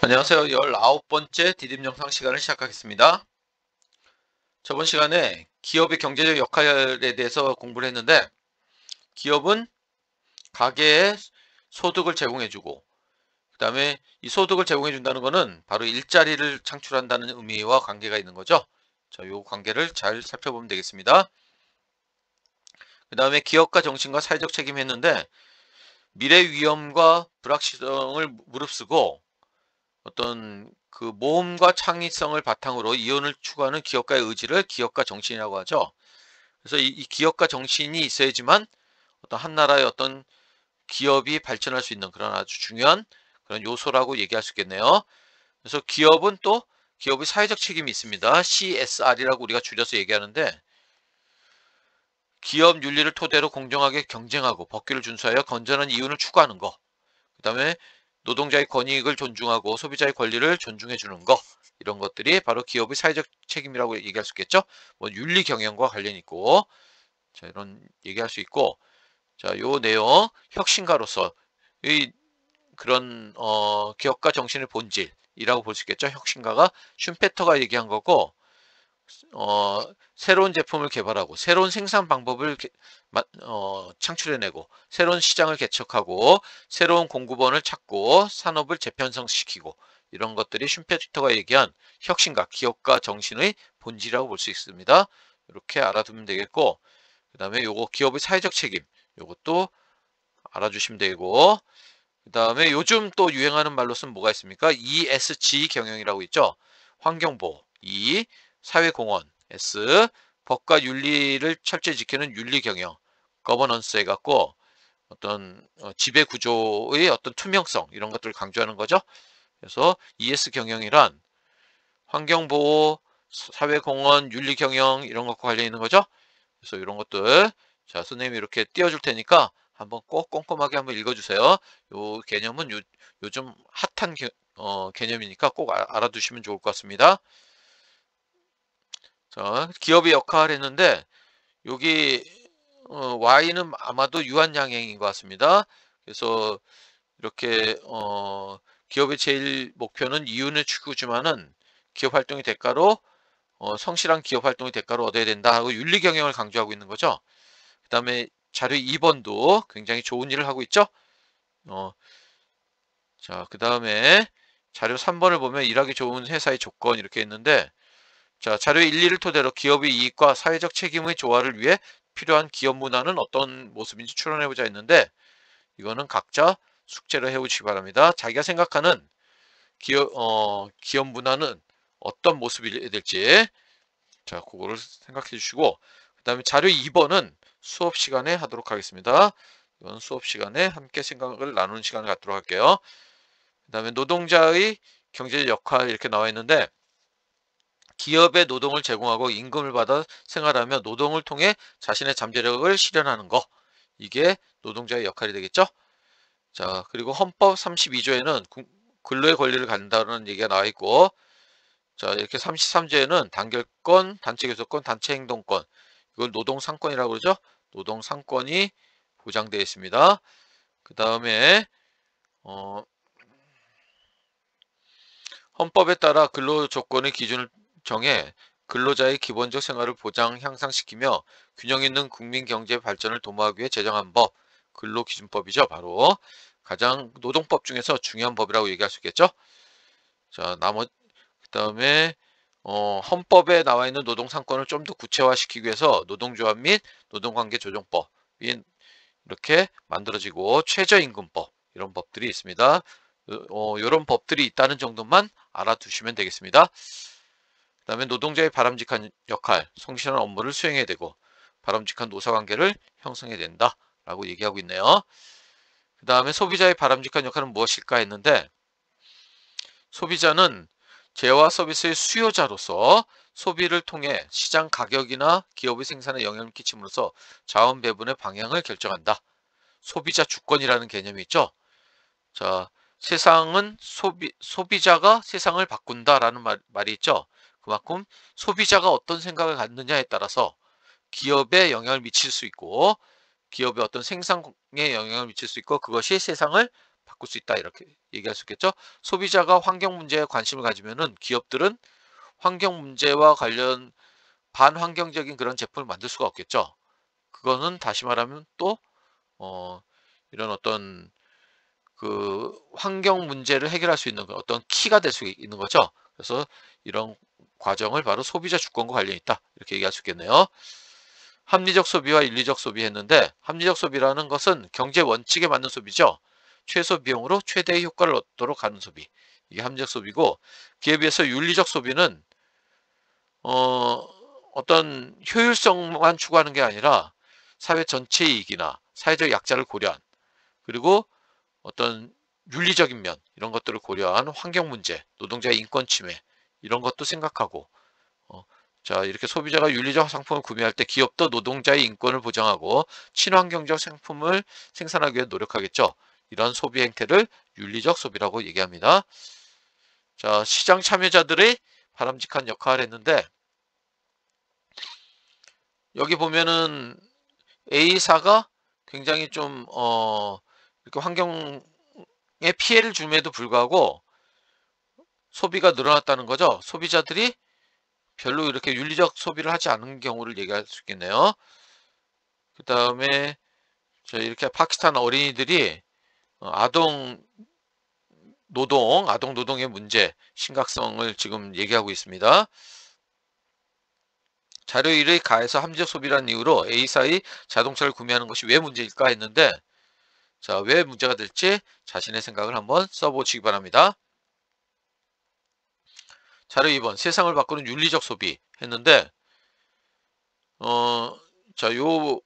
안녕하세요. 19번째 디딤 영상 시간을 시작하겠습니다. 저번 시간에 기업의 경제적 역할에 대해서 공부를 했는데, 기업은 가게에 소득을 제공해주고, 그 다음에 이 소득을 제공해준다는 것은 바로 일자리를 창출한다는 의미와 관계가 있는 거죠. 자, 요 관계를 잘 살펴보면 되겠습니다. 그 다음에 기업가 정신과 사회적 책임 했는데, 미래 위험과 불확실성을 무릅쓰고 어떤 그 모험과 창의성을 바탕으로 이윤을 추구하는 기업가의 의지를 기업가 정신이라고 하죠. 그래서 이 기업가 정신이 있어야지만 어떤 한 나라의 어떤 기업이 발전할 수 있는 그런 아주 중요한 그런 요소라고 얘기할 수 있겠네요. 그래서 기업은 또 기업의 사회적 책임이 있습니다. CSR이라고 우리가 줄여서 얘기하는데, 기업 윤리를 토대로 공정하게 경쟁하고 법규를 준수하여 건전한 이윤을 추구하는 거. 그 다음에 노동자의 권익을 존중하고 소비자의 권리를 존중해 주는 거, 이런 것들이 바로 기업의 사회적 책임이라고 얘기할 수 있겠죠. 뭐 윤리 경영과 관련 있고, 자, 이런 얘기할 수 있고, 자, 요 내용 혁신가로서 이 그런 기업가 정신의 본질이라고 볼 수 있겠죠. 혁신가가 슌페터가 얘기한 거고, 어, 새로운 제품을 개발하고 새로운 생산 방법을 창출해내고 새로운 시장을 개척하고 새로운 공급원을 찾고 산업을 재편성시키고, 이런 것들이 슌페터가 얘기한 혁신가, 기업가 정신의 본질이라고 볼 수 있습니다. 이렇게 알아두면 되겠고, 그 다음에 요거 기업의 사회적 책임, 요것도 알아주시면 되고, 그 다음에 요즘 또 유행하는 말로서는 뭐가 있습니까? ESG 경영이라고 있죠. 환경보호, E, 사회공헌, S, 법과 윤리를 철저히 지키는 윤리 경영, 거버넌스 해갖고 어떤 지배 구조의 어떤 투명성, 이런 것들을 강조하는 거죠. 그래서 ES 경영이란 환경보호, 사회공헌, 윤리 경영, 이런 것과 관련 있는 거죠. 그래서 이런 것들, 자, 선생님이 이렇게 띄워줄 테니까 한번 꼭 꼼꼼하게 한번 읽어주세요. 요 개념은 요즘 핫한 개념이니까 꼭 알아두시면 좋을 것 같습니다. 자, 기업의 역할 했는데, 여기 Y는 아마도 유한양행인 것 같습니다. 그래서 이렇게 기업의 제일 목표는 이윤을 추구지만은 기업 활동의 대가로 성실한 기업 활동의 대가로 얻어야 된다 하고 윤리 경영을 강조하고 있는 거죠. 그 다음에 자료 2번도 굉장히 좋은 일을 하고 있죠. 어, 자, 그 다음에 자료 3번을 보면 일하기 좋은 회사의 조건, 이렇게 있는데, 자, 자료 1, 2를 토대로 기업의 이익과 사회적 책임의 조화를 위해 필요한 기업 문화는 어떤 모습인지 추론해보자 했는데, 이거는 각자 숙제로 해오시기 바랍니다. 자기가 생각하는 기업 문화는 어떤 모습이 될지, 자, 그거를 생각해 주시고, 그 다음에 자료 2번은 수업 시간에 하도록 하겠습니다. 이건 수업 시간에 함께 생각을 나누는 시간을 갖도록 할게요. 그 다음에 노동자의 경제적 역할, 이렇게 나와 있는데, 기업의 노동을 제공하고 임금을 받아 생활하며 노동을 통해 자신의 잠재력을 실현하는 거, 이게 노동자의 역할이 되겠죠. 자, 그리고 헌법 32조에는 근로의 권리를 갖는다는 얘기가 나와 있고, 자, 이렇게 33조에는 단결권, 단체 교섭권, 단체 행동권, 이걸 노동상권이라고 그러죠. 노동상권이 보장되어 있습니다. 그 다음에 헌법에 따라 근로조건의 기준을 정해 근로자의 기본적 생활을 보장, 향상시키며 균형 있는 국민 경제 발전을 도모하기 위해 제정한 법, 근로기준법이죠. 바로 가장 노동법 중에서 중요한 법이라고 얘기할 수 있겠죠. 자, 그 다음에 헌법에 나와 있는 노동상권을 좀 더 구체화시키기 위해서 노동조합 및 노동관계 조정법이 이렇게 만들어지고, 최저임금법, 이런 법들이 있습니다. 이런 법들이 있다는 정도만 알아두시면 되겠습니다. 그 다음에 노동자의 바람직한 역할, 성실한 업무를 수행해야 되고 바람직한 노사관계를 형성해야 된다 라고 얘기하고 있네요. 그 다음에 소비자의 바람직한 역할은 무엇일까 했는데, 소비자는 재화 서비스의 수요자로서 소비를 통해 시장 가격이나 기업의 생산에 영향을 끼침으로써 자원 배분의 방향을 결정한다. 소비자 주권이라는 개념이 있죠. 자, 세상은 소비자가 세상을 바꾼다라는 말이 있죠. 그만큼 소비자가 어떤 생각을 갖느냐에 따라서 기업에 영향을 미칠 수 있고, 기업의 어떤 생산에 영향을 미칠 수 있고, 그것이 세상을 바꿀 수 있다 이렇게 얘기할 수 있겠죠. 소비자가 환경 문제에 관심을 가지면은 기업들은 환경 문제와 관련 반환경적인 그런 제품을 만들 수가 없겠죠. 그거는 다시 말하면 또 어, 이런 어떤 그 환경 문제를 해결할 수 있는 어떤 키가 될 수 있는 거죠. 그래서 이런 과정을 바로 소비자 주권과 관련이 있다 이렇게 얘기할 수 있겠네요. 합리적 소비와 윤리적 소비 했는데, 합리적 소비라는 것은 경제 원칙에 맞는 소비죠. 최소 비용으로 최대의 효과를 얻도록 하는 소비, 이게 합리적 소비고, 기에 비해서 윤리적 소비는 어떤 효율성만 추구하는 게 아니라 사회 전체 이익이나 사회적 약자를 고려한, 그리고 어떤 윤리적인 면 이런 것들을 고려한 환경 문제, 노동자의 인권 침해 이런 것도 생각하고, 어, 자, 이렇게 소비자가 윤리적 상품을 구매할 때 기업도 노동자의 인권을 보장하고 친환경적 상품을 생산하기 위해 노력하겠죠. 이런 소비 행태를 윤리적 소비라고 얘기합니다. 자, 시장 참여자들의 바람직한 역할을 했는데, 여기 보면은 A사가 굉장히 좀 이렇게 환경에 피해를 줌에도 불구하고 소비가 늘어났다는 거죠. 소비자들이 별로 이렇게 윤리적 소비를 하지 않은 경우를 얘기할 수 있겠네요. 그 다음에 이렇게 파키스탄 어린이들이 아동 노동의 문제 심각성을 지금 얘기하고 있습니다. 자료 1의 가에서 합리적 소비라는 이유로 A사의 자동차를 구매하는 것이 왜 문제일까 했는데, 자, 왜 문제가 될지 자신의 생각을 한번 써보시기 바랍니다. 자료 2번, 세상을 바꾸는 윤리적 소비 했는데, 자, 요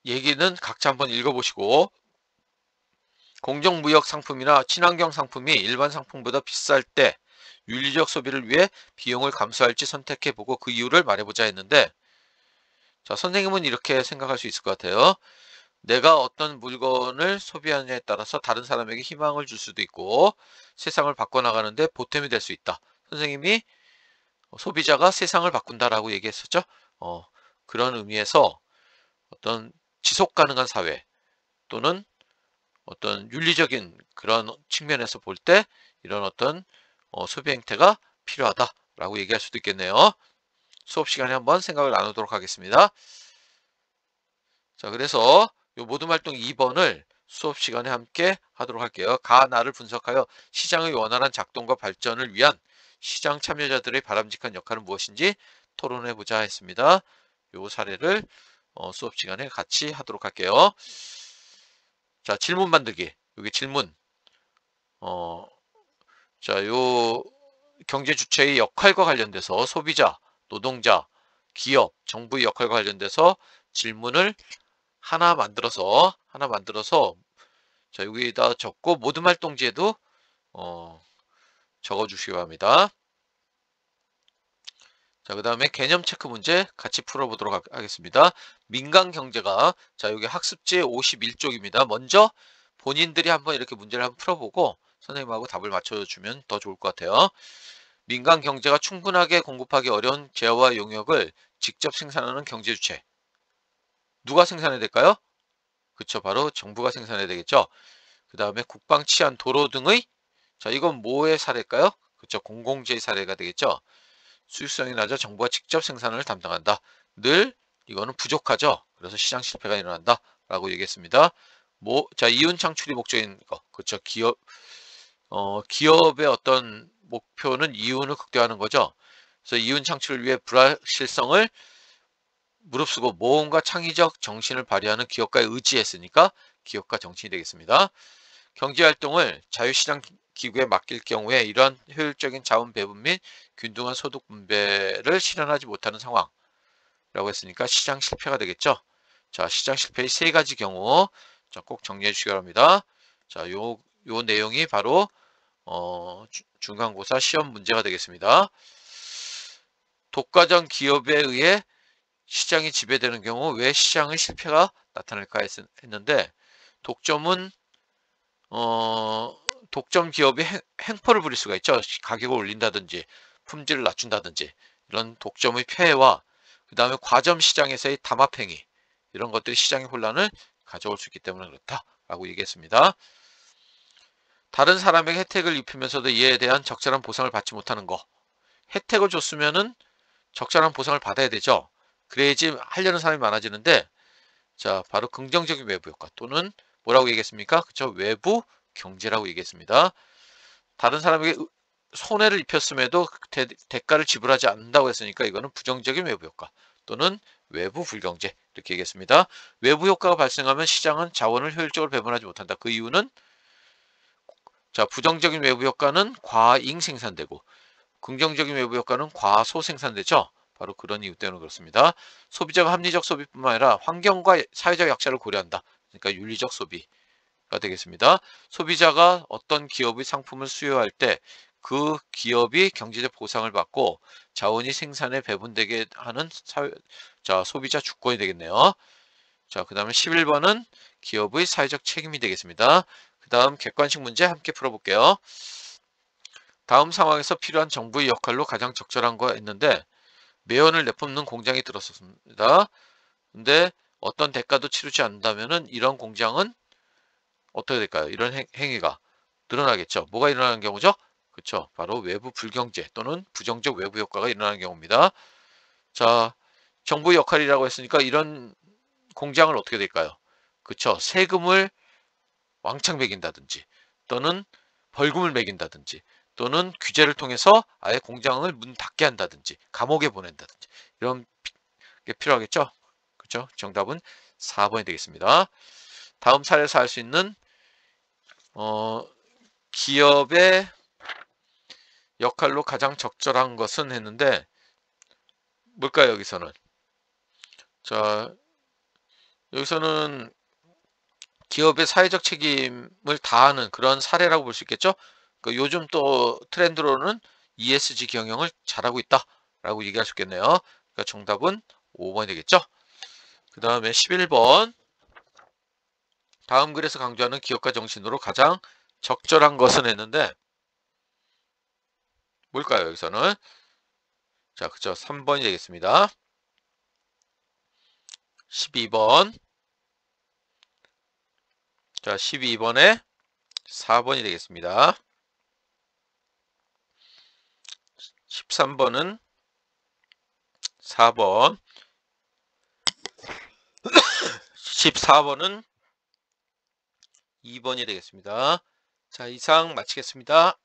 얘기는 각자 한번 읽어보시고, 공정무역 상품이나 친환경 상품이 일반 상품보다 비쌀 때 윤리적 소비를 위해 비용을 감수할지 선택해보고 그 이유를 말해보자 했는데, 자, 선생님은 이렇게 생각할 수 있을 것 같아요. 내가 어떤 물건을 소비하느냐에 따라서 다른 사람에게 희망을 줄 수도 있고 세상을 바꿔나가는데 보탬이 될 수 있다. 선생님이 소비자가 세상을 바꾼다라고 얘기했었죠. 그런 의미에서 어떤 지속 가능한 사회 또는 어떤 윤리적인 그런 측면에서 볼 때 이런 어떤 소비 행태가 필요하다라고 얘기할 수도 있겠네요. 수업 시간에 한번 생각을 나누도록 하겠습니다. 자, 그래서 요 모둠 활동 2번을 수업 시간에 함께 하도록 할게요. 가나를 분석하여 시장의 원활한 작동과 발전을 위한 시장 참여자들의 바람직한 역할은 무엇인지 토론해 보자 했습니다. 요 사례를 수업 시간에 같이 하도록 할게요. 자, 질문 만들기. 여기 질문. 자, 요 경제 주체의 역할과 관련돼서 소비자, 노동자, 기업, 정부의 역할과 관련돼서 질문을 하나 만들어서 자, 여기다 적고 모든 활동지에도 적어 주시기 바랍니다. 자, 그 다음에 개념 체크 문제 같이 풀어보도록 하겠습니다. 민간 경제가, 자, 여기 학습지 51쪽입니다. 먼저 본인들이 한번 이렇게 문제를 한번 풀어보고 선생님하고 답을 맞춰주면 더 좋을 것 같아요. 민간 경제가 충분하게 공급하기 어려운 재화와 용역을 직접 생산하는 경제 주체. 누가 생산해야 될까요? 그쵸, 바로 정부가 생산해야 되겠죠. 그 다음에 국방, 치안, 도로 등의, 자, 이건 뭐의 사례일까요? 그쵸, 공공재의 사례가 되겠죠. 수익성이 낮아 정부가 직접 생산을 담당한다. 늘 이거는 부족하죠. 그래서 시장 실패가 일어난다 라고 얘기했습니다. 자, 이윤 창출이 목적인 거, 그쵸, 기업의 어떤 목표는 이윤을 극대화하는 거죠. 그래서 이윤 창출을 위해 불확실성을 무릅쓰고 모험과 창의적 정신을 발휘하는 기업가의 의지했으니까 기업가 정신이 되겠습니다. 경제활동을 자유시장 기구에 맡길 경우에 이러한 효율적인 자원 배분 및 균등한 소득 분배를 실현하지 못하는 상황이라고 했으니까 시장 실패가 되겠죠. 자, 시장 실패의 세 가지 경우, 자, 꼭 정리해 주시기 바랍니다. 자, 요 내용이 바로 중간고사 시험 문제가 되겠습니다. 독과점 기업에 의해 시장이 지배되는 경우 왜 시장의 실패가 나타날까 했는데, 독점은 독점 기업이 행포를 부릴 수가 있죠. 가격을 올린다든지 품질을 낮춘다든지 이런 독점의 폐해와 그 다음에 과점 시장에서의 담합행위, 이런 것들이 시장의 혼란을 가져올 수 있기 때문에 그렇다라고 얘기했습니다. 다른 사람에게 혜택을 입히면서도 이에 대한 적절한 보상을 받지 못하는 거. 혜택을 줬으면은 적절한 보상을 받아야 되죠. 그래야지 하려는 사람이 많아지는데, 자, 바로 긍정적인 외부 효과 또는 뭐라고 얘기했습니까? 그쵸? 외부 경제라고 얘기했습니다. 다른 사람에게 손해를 입혔음에도 대가를 지불하지 않는다고 했으니까 이거는 부정적인 외부 효과 또는 외부 불경제 이렇게 얘기했습니다. 외부 효과가 발생하면 시장은 자원을 효율적으로 배분하지 못한다. 그 이유는, 자, 부정적인 외부 효과는 과잉 생산되고 긍정적인 외부 효과는 과소 생산되죠. 바로 그런 이유 때문에 그렇습니다. 소비자가 합리적 소비뿐만 아니라 환경과 사회적 약자를 고려한다. 그러니까 윤리적 소비가 되겠습니다. 소비자가 어떤 기업의 상품을 수요할 때 그 기업이 경제적 보상을 받고 자원이 생산에 배분되게 하는 자, 소비자 주권이 되겠네요. 자, 그 다음에 11번은 기업의 사회적 책임이 되겠습니다. 그 다음 객관식 문제 함께 풀어볼게요. 다음 상황에서 필요한 정부의 역할로 가장 적절한 거 했는데 매연을 내뿜는 공장이 들었습니다. 근데 어떤 대가도 치르지 않는다면은 이런 공장은 어떻게 될까요? 이런 행위가 늘어나겠죠. 뭐가 일어나는 경우죠? 그렇죠. 바로 외부 불경제 또는 부정적 외부 효과가 일어나는 경우입니다. 자, 정부의 역할이라고 했으니까 이런 공장을 어떻게 될까요? 그렇죠. 세금을 왕창 매긴다든지 또는 벌금을 매긴다든지 또는 규제를 통해서 아예 공장을 문 닫게 한다든지 감옥에 보낸다든지 이런 게 필요하겠죠. 그렇죠. 정답은 4번이 되겠습니다. 다음 사례에서 알 수 있는 기업의 역할로 가장 적절한 것은 했는데 뭘까요? 여기서는, 자, 여기서는 기업의 사회적 책임을 다하는 그런 사례라고 볼 수 있겠죠. 그 요즘 또 트렌드로는 ESG 경영을 잘하고 있다라고 얘기할 수 있겠네요. 그러니까 정답은 5번이 되겠죠. 그 다음에 11번, 다음 글에서 강조하는 기업가 정신으로 가장 적절한 것은 했는데 뭘까요? 여기서는, 자, 그쵸, 3번이 되겠습니다. 12번, 자, 12번에 4번이 되겠습니다. 13번은 4번, 14번은 2번이 되겠습니다. 자, 이상 마치겠습니다.